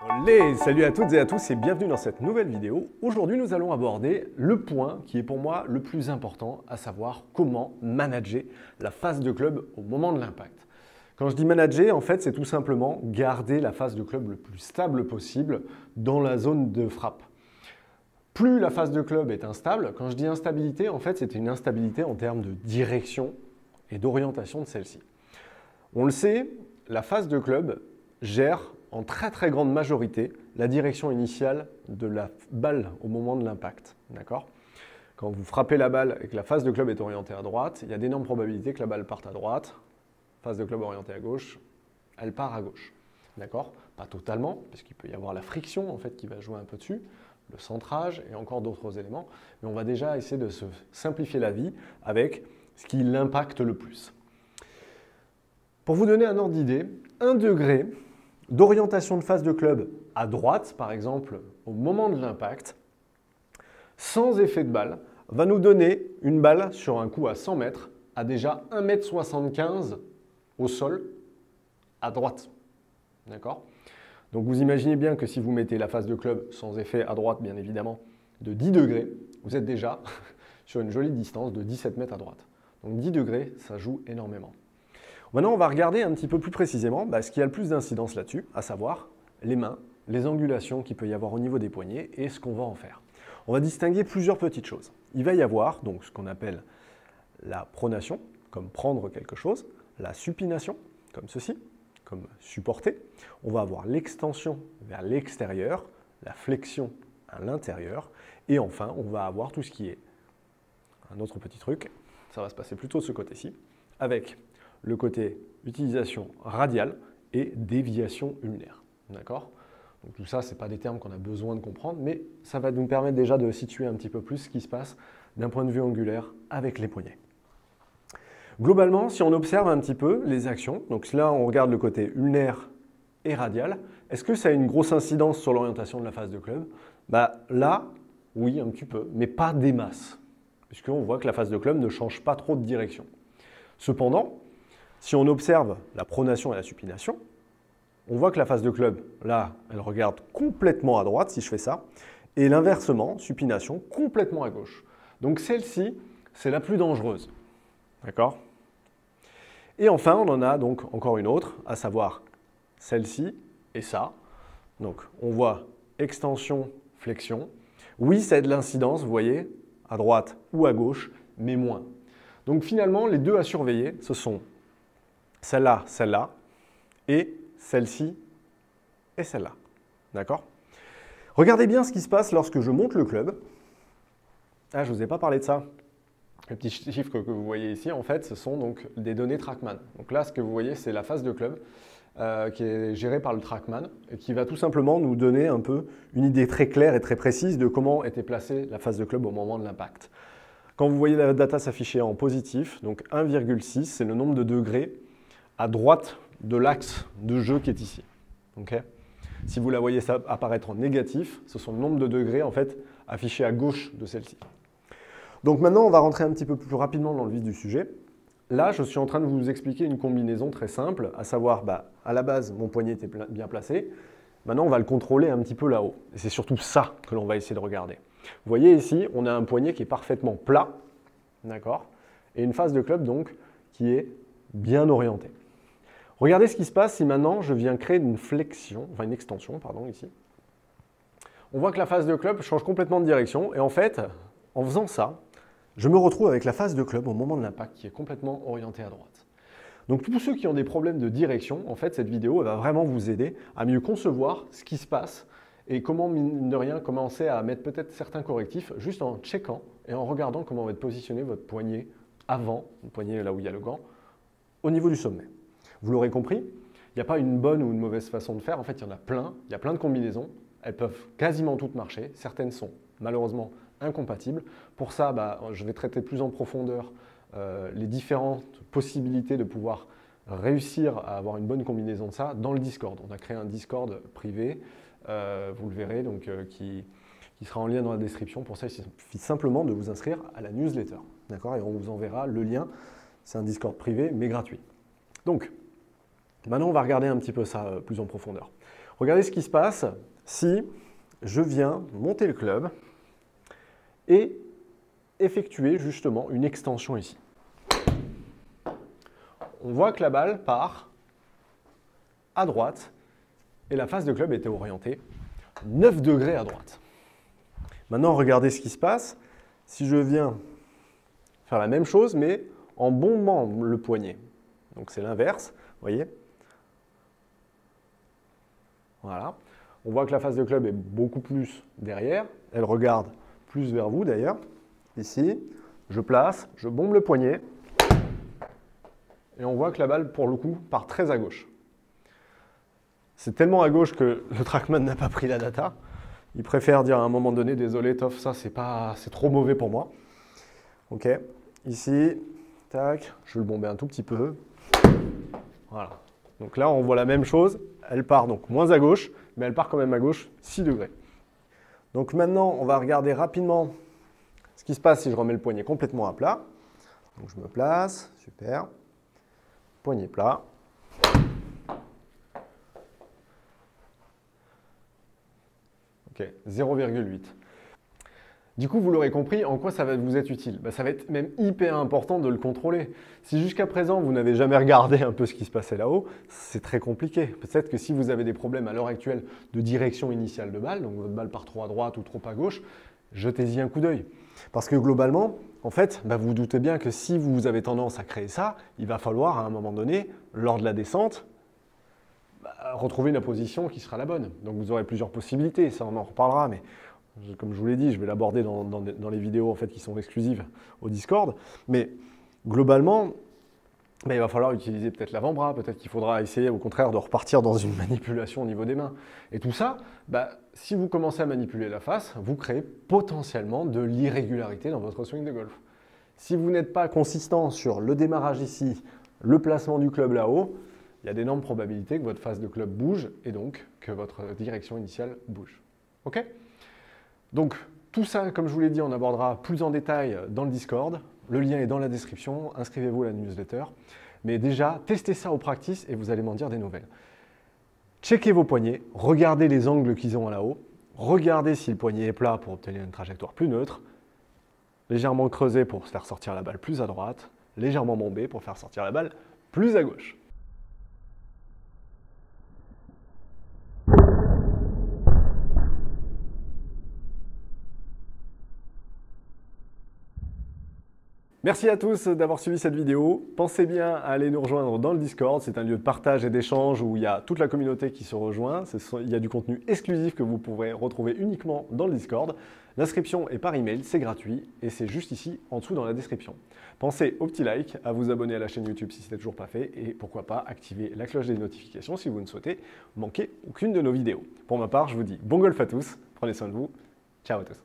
Olé, salut à toutes et à tous et bienvenue dans cette nouvelle vidéo. Aujourd'hui, nous allons aborder le point qui est pour moi le plus important, à savoir comment manager la phase de club au moment de l'impact. Quand je dis manager, en fait, c'est tout simplement garder la phase de club le plus stable possible dans la zone de frappe. Plus la phase de club est instable, quand je dis instabilité, en fait, c'est une instabilité en termes de direction et d'orientation de celle-ci. On le sait, la phase de club gère en très grande majorité la direction initiale de la balle au moment de l'impact. D'accord ? Quand vous frappez la balle et que la phase de club est orientée à droite, il y a d'énormes probabilités que la balle parte à droite. Phase de club orientée à gauche, elle part à gauche. D'accord ? Pas totalement, puisqu'il peut y avoir la friction en fait, qui va jouer un peu dessus, le centrage et encore d'autres éléments. Mais on va déjà essayer de se simplifier la vie avec ce qui l'impacte le plus. Pour vous donner un ordre d'idée, 1 degré d'orientation de phase de club à droite, par exemple, au moment de l'impact, sans effet de balle, va nous donner une balle sur un coup à 100 mètres à déjà 1,75 m au sol à droite. D'accord ? Donc vous imaginez bien que si vous mettez la phase de club sans effet à droite, bien évidemment, de 10 degrés, vous êtes déjà sur une jolie distance de 17 mètres à droite. Donc 10 degrés, ça joue énormément. Maintenant, on va regarder un petit peu plus précisément ce qui a le plus d'incidence là-dessus, à savoir les mains, les angulations qu'il peut y avoir au niveau des poignets et ce qu'on va en faire. On va distinguer plusieurs petites choses. Il va y avoir donc ce qu'on appelle la pronation, comme prendre quelque chose, la supination, comme ceci, comme supporter. On va avoir l'extension vers l'extérieur, la flexion à l'intérieur, et enfin, on va avoir tout ce qui est un autre petit truc, ça va se passer plutôt de ce côté-ci, avec le côté utilisation radiale et déviation ulnaire. D'accord ? Donc tout ça, ce n'est pas des termes qu'on a besoin de comprendre, mais ça va nous permettre déjà de situer un petit peu plus ce qui se passe d'un point de vue angulaire avec les poignets. Globalement, si on observe un petit peu les actions, donc là on regarde le côté ulnaire et radial, est-ce que ça a une grosse incidence sur l'orientation de la phase de club ? Là, oui, un petit peu, mais pas des masses, puisqu'on voit que la phase de club ne change pas trop de direction. Cependant, si on observe la pronation et la supination, on voit que la phase de club, là, elle regarde complètement à droite, si je fais ça, et l'inversement, supination, complètement à gauche. Donc celle-ci, c'est la plus dangereuse. D'accord ? Et enfin, on en a donc encore une autre, à savoir celle-ci et ça. Donc on voit extension, flexion. Oui, ça a de l'incidence, vous voyez, à droite ou à gauche, mais moins. Donc finalement, les deux à surveiller, ce sont celle-là, et celle-ci et celle-là. D'accord ? Regardez bien ce qui se passe lorsque je monte le club. Ah, je ne vous ai pas parlé de ça. Les petits chiffres que vous voyez ici, en fait, ce sont donc des données TrackMan. Donc là, ce que vous voyez, c'est la phase de club qui est gérée par le TrackMan et qui va tout simplement nous donner un peu une idée très claire et très précise de comment était placée la phase de club au moment de l'impact. Quand vous voyez la data s'afficher en positif, donc 1,6, c'est le nombre de degrés à droite de l'axe de jeu qui est ici. Okay ? Si vous la voyez apparaître en négatif, ce sont le nombre de degrés en fait, affichés à gauche de celle-ci. Donc maintenant, on va rentrer un petit peu plus rapidement dans le vif du sujet. Là, je suis en train de vous expliquer une combinaison très simple, à savoir, à la base, mon poignet était bien placé. Maintenant, on va le contrôler un petit peu là-haut. Et c'est surtout ça que l'on va essayer de regarder. Vous voyez ici, on a un poignet qui est parfaitement plat, d'accord, et une phase de club donc qui est bien orientée. Regardez ce qui se passe si maintenant je viens créer une flexion, enfin une extension, pardon, ici. On voit que la phase de club change complètement de direction et en fait, en faisant ça, je me retrouve avec la phase de club au moment de l'impact qui est complètement orientée à droite. Donc tous ceux qui ont des problèmes de direction, en fait, cette vidéo va vraiment vous aider à mieux concevoir ce qui se passe et comment, mine de rien, commencer à mettre peut-être certains correctifs juste en checkant et en regardant comment va être positionné votre poignet avant, le poignet là où il y a le gant, au niveau du sommet. Vous l'aurez compris, il n'y a pas une bonne ou une mauvaise façon de faire. En fait, il y en a plein de combinaisons. Elles peuvent quasiment toutes marcher. Certaines sont malheureusement incompatibles. Pour ça, je vais traiter plus en profondeur les différentes possibilités de pouvoir réussir à avoir une bonne combinaison de ça dans le Discord. On a créé un Discord privé, vous le verrez, donc, qui sera en lien dans la description. Pour ça, il suffit simplement de vous inscrire à la newsletter. D'accord ? Et on vous enverra le lien. C'est un Discord privé, mais gratuit. Donc, maintenant, on va regarder un petit peu ça plus en profondeur. Regardez ce qui se passe si je viens monter le club et effectuer justement une extension ici. On voit que la balle part à droite et la face de club était orientée 9 degrés à droite. Maintenant, regardez ce qui se passe si je viens faire la même chose mais en bombant le poignet. Donc c'est l'inverse, vous voyez. Voilà. On voit que la face de club est beaucoup plus derrière. Elle regarde plus vers vous d'ailleurs. Ici, je place, je bombe le poignet. Et on voit que la balle, pour le coup, part très à gauche. C'est tellement à gauche que le TrackMan n'a pas pris la data. Il préfère dire à un moment donné, désolé Toff, ça c'est trop mauvais pour moi. Ok, ici, tac, je vais le bomber un tout petit peu. Voilà. Donc là, on voit la même chose. Elle part donc moins à gauche, mais elle part quand même à gauche 6 degrés. Donc maintenant, on va regarder rapidement ce qui se passe si je remets le poignet complètement à plat. Donc je me place, super. Poignet plat. Ok, 0,8. Du coup, vous l'aurez compris, en quoi ça va vous être utile? Ça va être même hyper important de le contrôler. Si jusqu'à présent, vous n'avez jamais regardé un peu ce qui se passait là-haut, c'est très compliqué. Peut-être que si vous avez des problèmes à l'heure actuelle de direction initiale de balle, donc votre balle part trop à droite ou trop à gauche, jetez-y un coup d'œil. Parce que globalement, en fait, vous vous doutez bien que si vous avez tendance à créer ça, il va falloir à un moment donné, lors de la descente, retrouver une position qui sera la bonne. Donc vous aurez plusieurs possibilités, ça on en reparlera, mais comme je vous l'ai dit, je vais l'aborder dans les vidéos en fait, qui sont exclusives au Discord. Mais globalement, il va falloir utiliser peut-être l'avant-bras, peut-être qu'il faudra essayer au contraire de repartir dans une manipulation au niveau des mains. Et tout ça, si vous commencez à manipuler la face, vous créez potentiellement de l'irrégularité dans votre swing de golf. Si vous n'êtes pas consistant sur le démarrage ici, le placement du club là-haut, il y a d'énormes probabilités que votre face de club bouge et donc que votre direction initiale bouge. OK ? Donc, tout ça, comme je vous l'ai dit, on abordera plus en détail dans le Discord. Le lien est dans la description. Inscrivez-vous à la newsletter. Mais déjà, testez ça au practice et vous allez m'en dire des nouvelles. Checkez vos poignets. Regardez les angles qu'ils ont là-haut. Regardez si le poignet est plat pour obtenir une trajectoire plus neutre. Légèrement creusé pour faire sortir la balle plus à droite. Légèrement bombé pour faire sortir la balle plus à gauche. Merci à tous d'avoir suivi cette vidéo. Pensez bien à aller nous rejoindre dans le Discord. C'est un lieu de partage et d'échange où il y a toute la communauté qui se rejoint. Il y a du contenu exclusif que vous pourrez retrouver uniquement dans le Discord. L'inscription est par email, c'est gratuit et c'est juste ici en dessous dans la description. Pensez au petit like, à vous abonner à la chaîne YouTube si ce n'est toujours pas fait et pourquoi pas activer la cloche des notifications si vous ne souhaitez manquer aucune de nos vidéos. Pour ma part, je vous dis bon golf à tous, prenez soin de vous, ciao à tous.